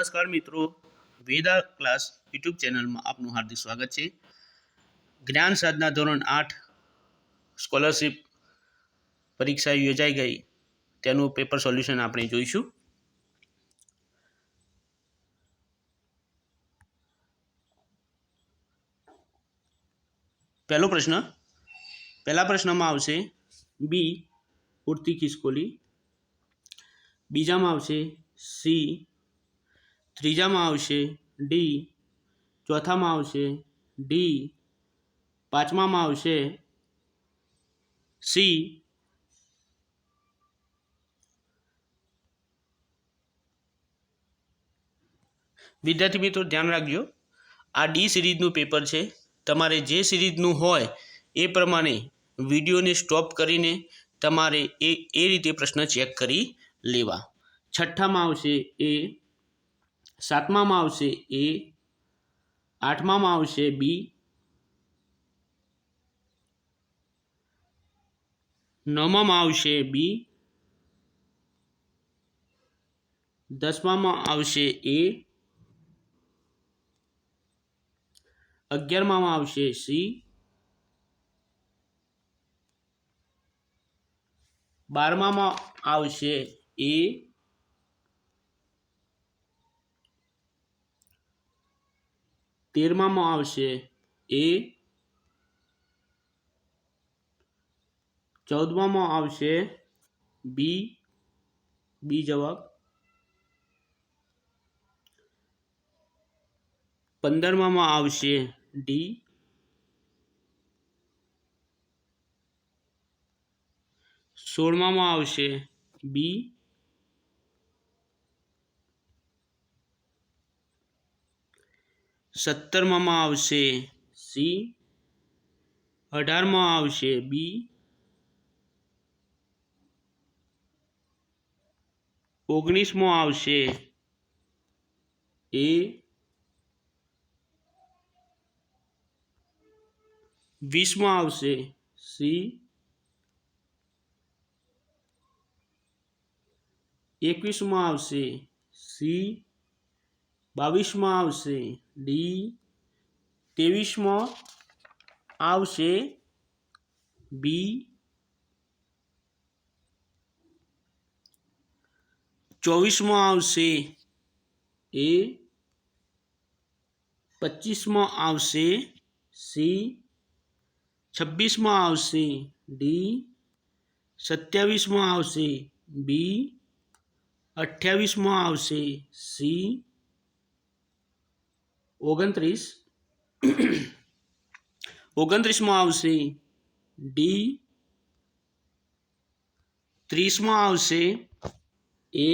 नमस्कार मित्रों, वेदा class YouTube channel में आपનું हार्दिक स्वागत है। ज्ञान साधना धोरण 8 स्कॉलरशिप परीक्षा योजाई गई तेनु पेपर सोल्यूशन આપણે જોઈશું। પહેલા પ્રશ્નમાં આવશે બી ઉડતી ખિસકોલી, બીજામાં આવશે સી, ત્રીજામાં આવશે ડી, ચોથામાં આવશે ડી, પાંચમામાં આવશે સી, विद्यार्थी मित्रों ध्यान रखियो आ डी सीरीजनु पेपर है। तमारे जे सीरीजनु होय ए प्रमाणे विडियो ने स्टॉप करीने तमारे ए रीते प्रश्न चेक करी लेवा। छठ्ठामां आवशे ए, सातमां आवशे ए, आठमां आवशे बी, नवमां आवशे बी, दसमां आवशे ए, 11मां आवशे सी, 12मां आवशे ए, 13मां आवशे ए, 14मां आवशे बी, बी जवाब, 15मां आवशे डी, 16मां आवशे बी, 17मां आवशे सी, 18मां आवशे बी, 19मां आवशे ए, 20मां आवशे सी, 21मां आवशे सी, 22मां आवशे डी, 23मां आवशे बी, 24मां आवशे ए, 25मां आवशे सी, 26मां आवशे डी, 27मां आवशे बी, 28मां आवशे सी, 29मां आवशे डी, 30मां आवशे ए,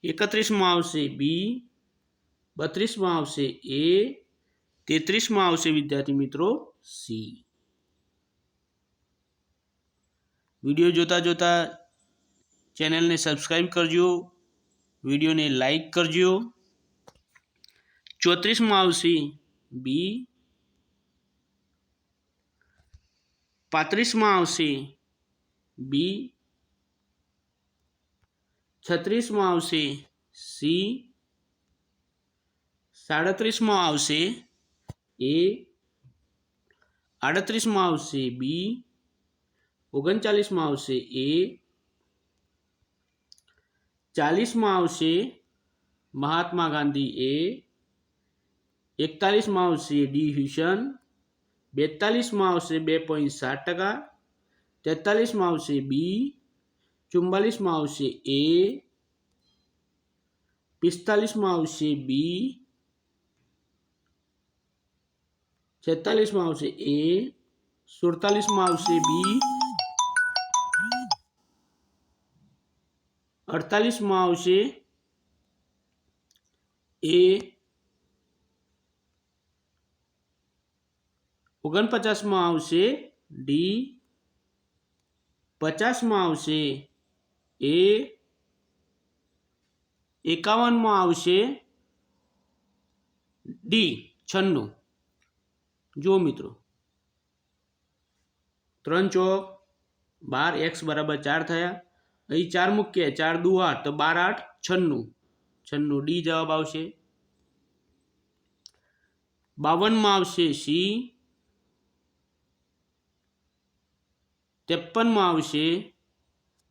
31मां आवशे बी, 32मां आवशे ए, 33मां आवशे विद्यार्थी मित्रों सी। वीडियो जोता जोता चैनल ने सब्सक्राइब करजो, वीडियो ने लाइक करजो। 34मां आवशे बी, 35मां आवशे बी, 36मां आवशे सी, 37मां आवशे ए, 38मां आवशे बी, 39मां आवशे ए, 40मां आवशे महात्मा गांधी ए, 41मां आवशे डी ह्यूसन, 42मां आवशे 2.7%, 43मां आवशे बी, 44मां आवशे ए, 45मां आवशे बी, 46मां आवशे ए, 47मां आवशे बी, 48मां आवशे ए, 49मां आवशे डी, 50मां आवशे ए, 51मां आवशे डी 96। जो मित्रों 3 चौक 12 x बराबर 4 थया। अहीं 4 मूक्या 4 दू 8 तो 12 8 96। 96 डी जवाब आवशे। 52 में आवशे सी। 53 में आवशे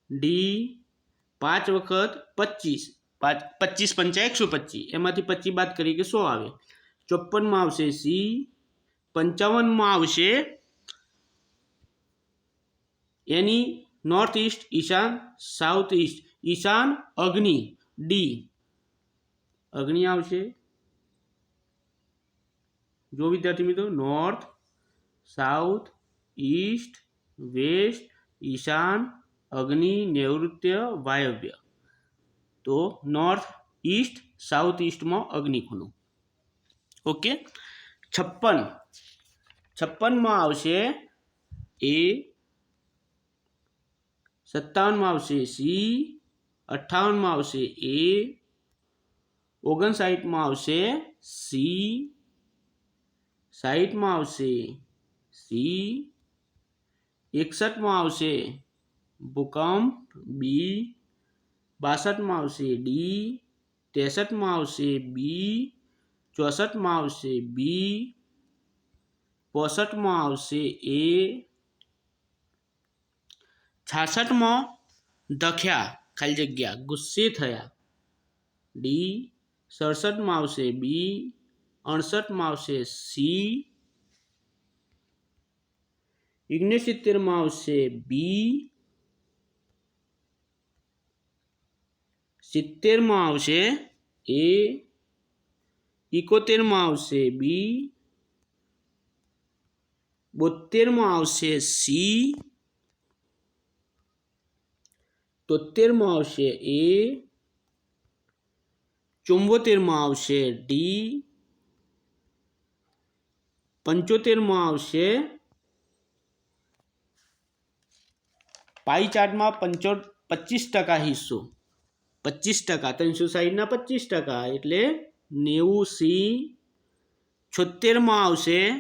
डी। 5 वखत 25, 25 पंचा 125, एमांथी 25 बाद करीए के 100 आवे। 54 में आवशे सी। 55 में आवशे एनी नॉर्थ ईस्ट, ईशान, साउथ ईस्ट, ईशान अग्नि डी। अग्नि आवशे। जो विद्यार्थी मित्रों नॉर्थ, साउथ, ईस्ट, वेस्ट, ईशान, अग्नि, नैऋत्य, वायव्य। तो नॉर्थ ईस्ट, साउथ ईस्ट में अग्नि खूणो। ओके। 56 में आवशे ए। 57 में आवशे सी। 58 में आवशे ए। 59 में आवशे सी। 60 में आवशे सी। 61 में आवशे भूकंप बी। 62 में आवशे डी। 63 में आवशे बी। 64 में आवशे बी। 65 में आवशे ए। 66 में दख्या खाली जग्या गुस्से थया डी। 67 में आवशे बी। 68 में आवशे सी। 69 में आवशे बी। 70 में आवशे ए। 71 में आवशे बी। 72 में आवशे सी। 73 में आवशे ए। 74 में आवशे डी। 75 में आवशे पाई चार्ट में 25% हिस्सो 25%, 360 ना 25% एटले 90 सी। 76 में आवशे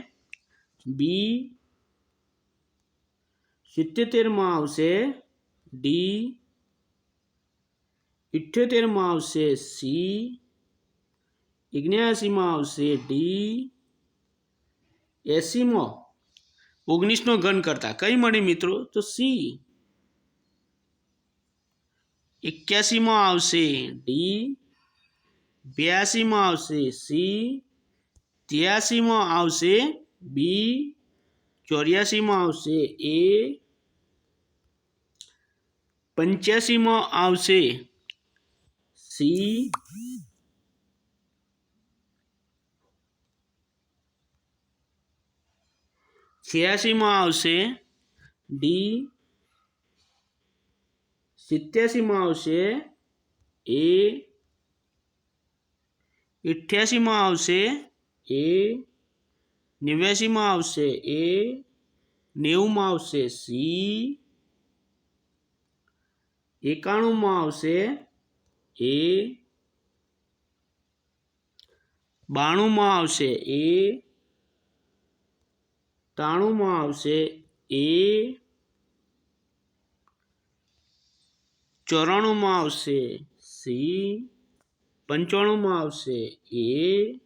बी। 77 में आवशे डी। 78 में आवशे सी। 79 में आवशे डी। 80 में 19 नो घन करता कई मळी मित्रों तो सी। 81 में आवशे डी। 82 में आवशे सी। 83 में आवशे बी। 84 में आवशे ए। 85 में आवशे सी। 86 में आवशे डी। 87 में आवशे ए। 88 में आवशे ए। 89 में आवशे ए। 90 में आवशे सी। 91 में आवशे ए। 92 में आवशे ए। 93 में आवशे ए। 94 में आवशे सी। 95 में आवशे ए।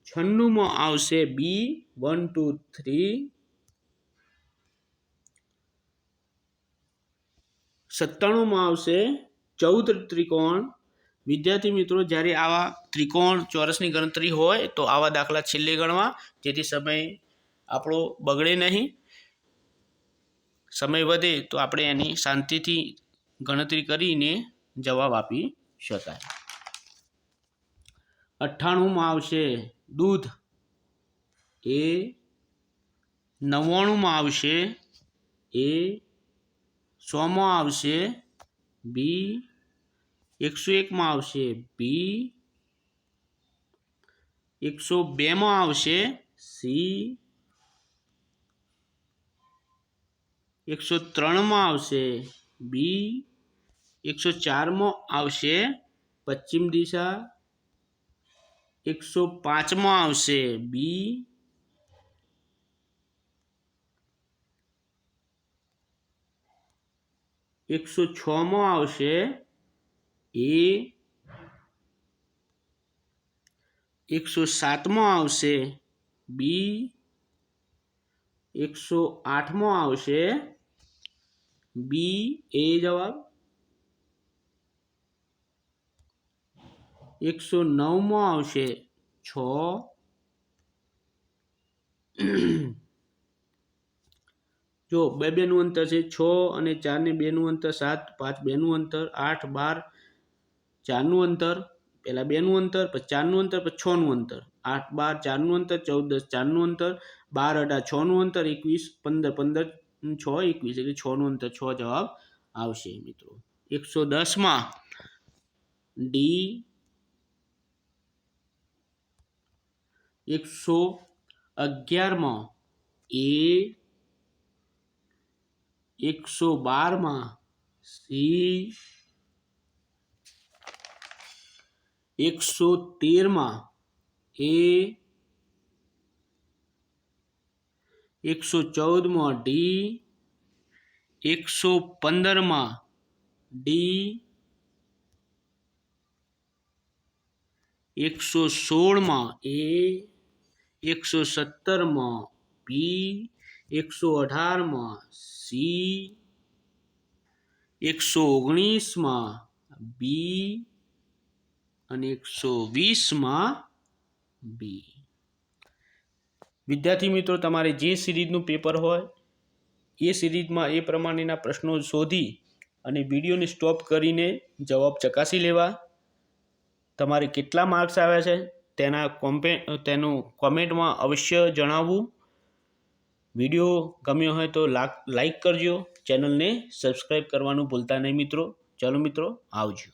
96 में आवशे बी। 1 2 3। 97 में आवशे 14 त्रिकोण। विद्यार्थी मित्रों જ્યારે આવા ત્રિકોણ ચોરસની ગણતરી હોય તો આવા દાખલા છેલ્લે ગણવા જેથી સમય આપણો બગડે નહીં। સમય વધે તો આપણે એની શાંતિથી ગણતરી કરીને જવાબ આપી શકાય। 98 માં આવશે દૂધ એ। 99 માં આવશે એ। 100 માં આવશે બી। 101 में आवशे बी। 102 में आवशे सी। 103 में आवशे बी। 104 में आवशे पश्चिम दिशा। 105 में आवशे बी। 106 में आवशे ए। 107મો આવશે બી, 108મો આવશે બી, એ જવાબ. 109મો આવશે 6. જો 2 2નું અંતર છે, 6 અને 4 ને 2નું અંતર 7, 5 2નું અંતર 8, 12 4નું અંતર, પહેલાં 2નું અંતર, પછી 4નું અંતર, પછી 6નું અંતર, 8 12 4નું અંતર, 14 10 4નું અંતર, 12 18 6નું અંતર, 21 15 15 6 21 એટલે 6નું અંતર 6 જવાબ આવશે મિત્રો. 110માં ડી, 111માં એ, 112માં સી, 113માં એ, 114માં ડી, 115માં ડી, 116માં એ, 117માં બી, 118માં સી, 119માં બી અને 120માં બી. વિદ્યાર્થી મિત્રો, તમારે જે સિરીઝનું પેપર હોય એ સિરીઝમાં એ પ્રમાણેના પ્રશ્નો શોધી અને વિડીયોને સ્ટોપ કરીને જવાબ ચકાસી લેવા. તમારે કેટલા માર્ક્સ આવ્યા છે તેનું કોમેન્ટમાં અવશ્ય જણાવવું. વિડીયો ગમ્યો હોય તો લાઈક કરજો, ચેનલને સબસ્ક્રાઈબ કરવાનું ભૂલતા નહીં મિત્રો. ચાલો મિત્રો, આવજો.